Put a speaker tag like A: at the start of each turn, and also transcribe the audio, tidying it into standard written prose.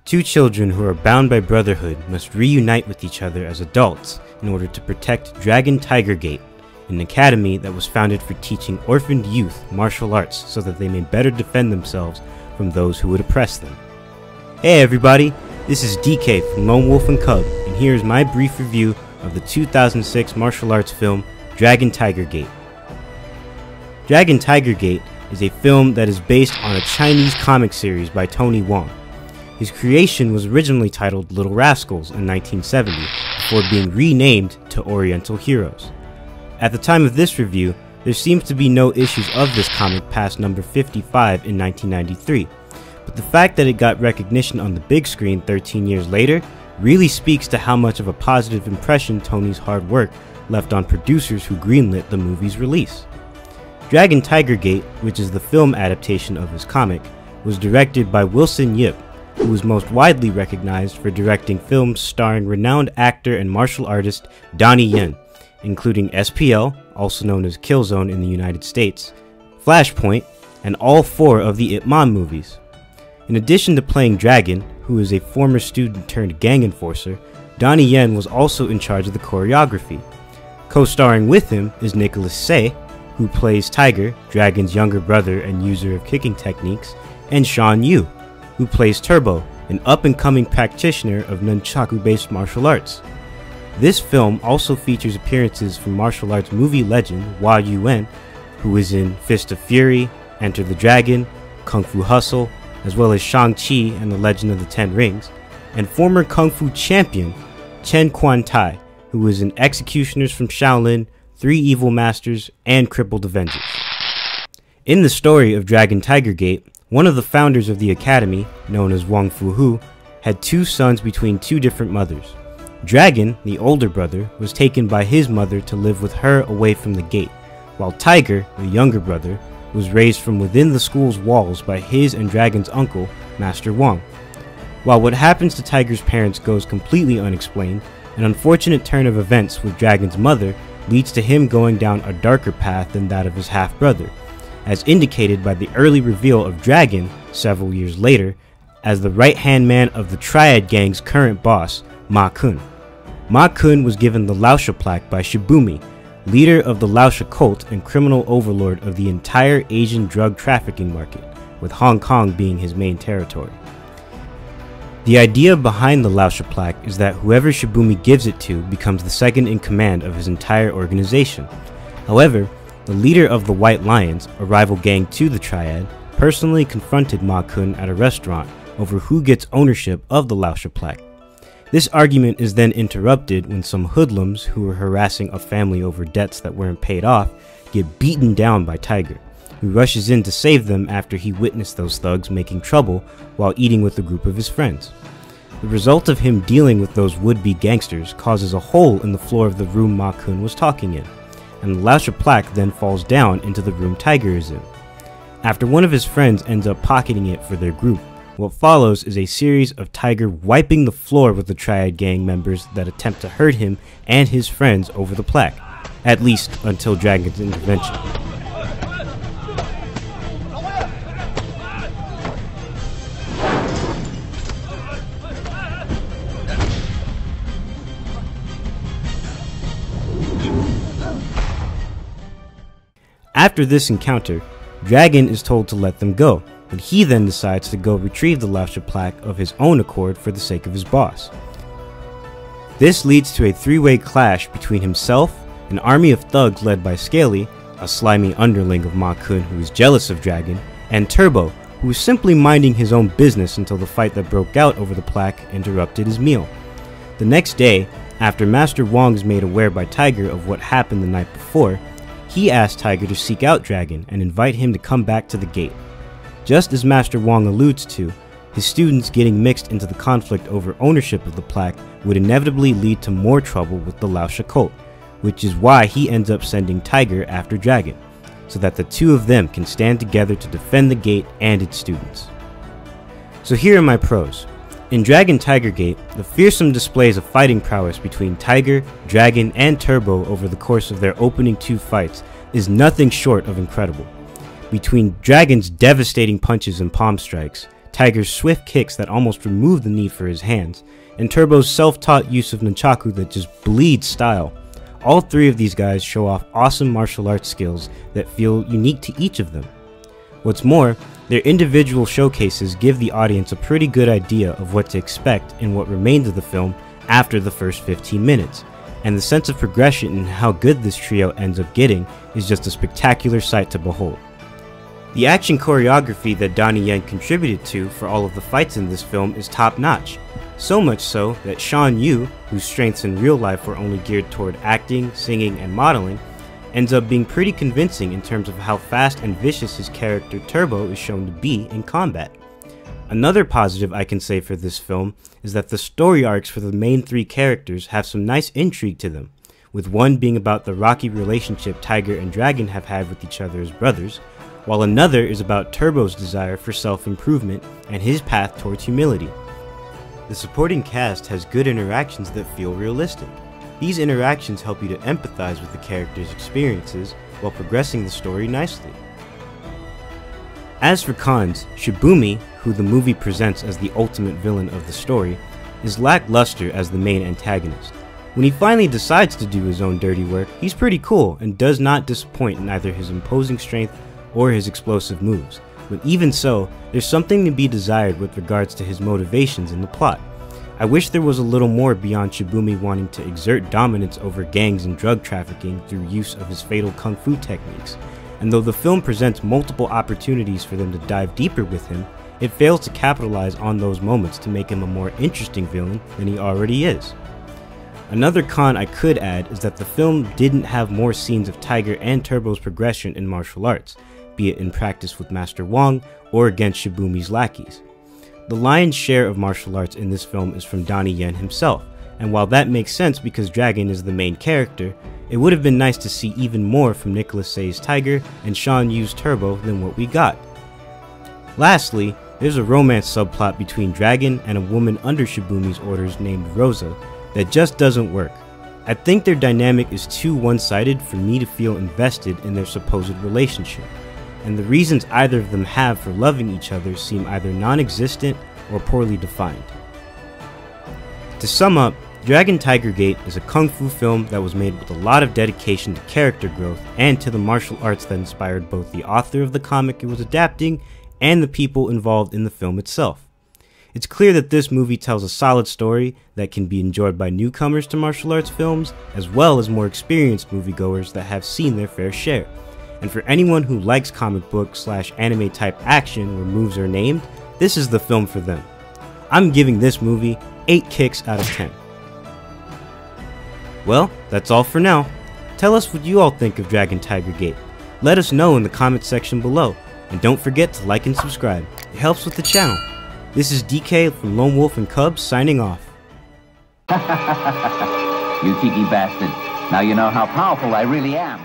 A: Two children who are bound by brotherhood must reunite with each other as adults in order to protect Dragon Tiger Gate, an academy that was founded for teaching orphaned youth martial arts so that they may better defend themselves from those who would oppress them. Hey everybody, this is DK from Lone Wolf and Cub, and here is my brief review of the 2006 martial arts film Dragon Tiger Gate. Dragon Tiger Gate is a film that is based on a Chinese comic series by Tony Wong. His creation was originally titled Little Rascals in 1970 before being renamed to Oriental Heroes. At the time of this review, there seems to be no issues of this comic past number 55 in 1993, but the fact that it got recognition on the big screen 13 years later really speaks to how much of a positive impression Tony's hard work left on producers who greenlit the movie's release. Dragon Tiger Gate, which is the film adaptation of his comic, was directed by Wilson Yip, who was most widely recognized for directing films starring renowned actor and martial artist Donnie Yen, including SPL, also known as Killzone in the United States, Flashpoint, and all four of the Ip Man movies. In addition to playing Dragon, who is a former student turned gang enforcer, Donnie Yen was also in charge of the choreography. Co-starring with him is Nicholas Tse, who plays Tiger, Dragon's younger brother and user of kicking techniques, and Sean Yu, who plays Turbo, an up-and-coming practitioner of nunchaku-based martial arts. This film also features appearances from martial arts movie legend Hua Yuan, who is in Fist of Fury, Enter the Dragon, Kung Fu Hustle, as well as Shang-Chi and the Legend of the Ten Rings, and former Kung Fu champion Chen Quan Tai, who is in Executioners from Shaolin, Three Evil Masters, and Crippled Avengers. In the story of Dragon Tiger Gate, one of the founders of the academy, known as Wang Fuhu, had two sons between two different mothers. Dragon, the older brother, was taken by his mother to live with her away from the gate, while Tiger, the younger brother, was raised from within the school's walls by his and Dragon's uncle, Master Wang. While what happens to Tiger's parents goes completely unexplained, an unfortunate turn of events with Dragon's mother leads to him going down a darker path than that of his half-brother, as indicated by the early reveal of Dragon, several years later, as the right-hand man of the Triad Gang's current boss, Ma Kun. Ma Kun was given the Laosha plaque by Shibumi, leader of the Laosha cult and criminal overlord of the entire Asian drug trafficking market, with Hong Kong being his main territory. The idea behind the Laosha plaque is that whoever Shibumi gives it to becomes the second in command of his entire organization. However, the leader of the White Lions, a rival gang to the Triad, personally confronted Ma Kun at a restaurant over who gets ownership of the Laosha plaque. This argument is then interrupted when some hoodlums who were harassing a family over debts that weren't paid off get beaten down by Tiger, who rushes in to save them after he witnessed those thugs making trouble while eating with a group of his friends. The result of him dealing with those would-be gangsters causes a hole in the floor of the room Ma Kun was talking in, and the Laosha plaque then falls down into the room Tiger is in. After one of his friends ends up pocketing it for their group, what follows is a series of Tiger wiping the floor with the Triad Gang members that attempt to hurt him and his friends over the plaque, at least until Dragon's intervention. After this encounter, Dragon is told to let them go, but he then decides to go retrieve the Laosha plaque of his own accord for the sake of his boss. This leads to a three-way clash between himself, an army of thugs led by Scaly, a slimy underling of Ma Kun who is jealous of Dragon, and Turbo, who was simply minding his own business until the fight that broke out over the plaque interrupted his meal. The next day, after Master Wong is made aware by Tiger of what happened the night before, he asked Tiger to seek out Dragon and invite him to come back to the gate. Just as Master Wong alludes to, his students getting mixed into the conflict over ownership of the plaque would inevitably lead to more trouble with the Laosha cult, which is why he ends up sending Tiger after Dragon, so that the two of them can stand together to defend the gate and its students. So here are my pros. In Dragon Tiger Gate, the fearsome displays of fighting prowess between Tiger, Dragon, and Turbo over the course of their opening two fights is nothing short of incredible. Between Dragon's devastating punches and palm strikes, Tiger's swift kicks that almost remove the need for his hands, and Turbo's self-taught use of nunchaku that just bleeds style. All three of these guys show off awesome martial arts skills that feel unique to each of them. What's more, their individual showcases give the audience a pretty good idea of what to expect in what remains of the film after the first 15 minutes, and the sense of progression and how good this trio ends up getting is just a spectacular sight to behold. The action choreography that Donnie Yen contributed to for all of the fights in this film is top-notch, so much so that Sean Yu, whose strengths in real life were only geared toward acting, singing, and modeling, ends up being pretty convincing in terms of how fast and vicious his character Turbo is shown to be in combat. Another positive I can say for this film is that the story arcs for the main three characters have some nice intrigue to them, with one being about the rocky relationship Tiger and Dragon have had with each other as brothers, while another is about Turbo's desire for self-improvement and his path towards humility. The supporting cast has good interactions that feel realistic. These interactions help you to empathize with the characters' experiences while progressing the story nicely. As for cons, Shibumi, who the movie presents as the ultimate villain of the story, is lackluster as the main antagonist. When he finally decides to do his own dirty work, he's pretty cool and does not disappoint in either his imposing strength or his explosive moves, but even so, there's something to be desired with regards to his motivations in the plot. I wish there was a little more beyond Shibumi wanting to exert dominance over gangs and drug trafficking through use of his fatal kung fu techniques, and though the film presents multiple opportunities for them to dive deeper with him, it fails to capitalize on those moments to make him a more interesting villain than he already is. Another con I could add is that the film didn't have more scenes of Tiger and Turbo's progression in martial arts, be it in practice with Master Wong or against Shibumi's lackeys. The lion's share of martial arts in this film is from Donnie Yen himself, and while that makes sense because Dragon is the main character, it would have been nice to see even more from Nicholas Say's Tiger and Sean Yu's Turbo than what we got. Lastly, there's a romance subplot between Dragon and a woman under Shibumi's orders named Rosa that just doesn't work. I think their dynamic is too one-sided for me to feel invested in their supposed relationship, and the reasons either of them have for loving each other seem either non-existent or poorly defined. To sum up, Dragon Tiger Gate is a kung fu film that was made with a lot of dedication to character growth and to the martial arts that inspired both the author of the comic it was adapting and the people involved in the film itself. It's clear that this movie tells a solid story that can be enjoyed by newcomers to martial arts films, as well as more experienced moviegoers that have seen their fair share. And for anyone who likes comic book / anime type action where moves are named, this is the film for them. I'm giving this movie 8 kicks out of 10. Well, that's all for now. Tell us what you all think of Dragon Tiger Gate. Let us know in the comment section below, and don't forget to like and subscribe. It helps with the channel. This is DK from Lone Wolf and Cub signing off.
B: You cheeky bastard. Now you know how powerful I really am.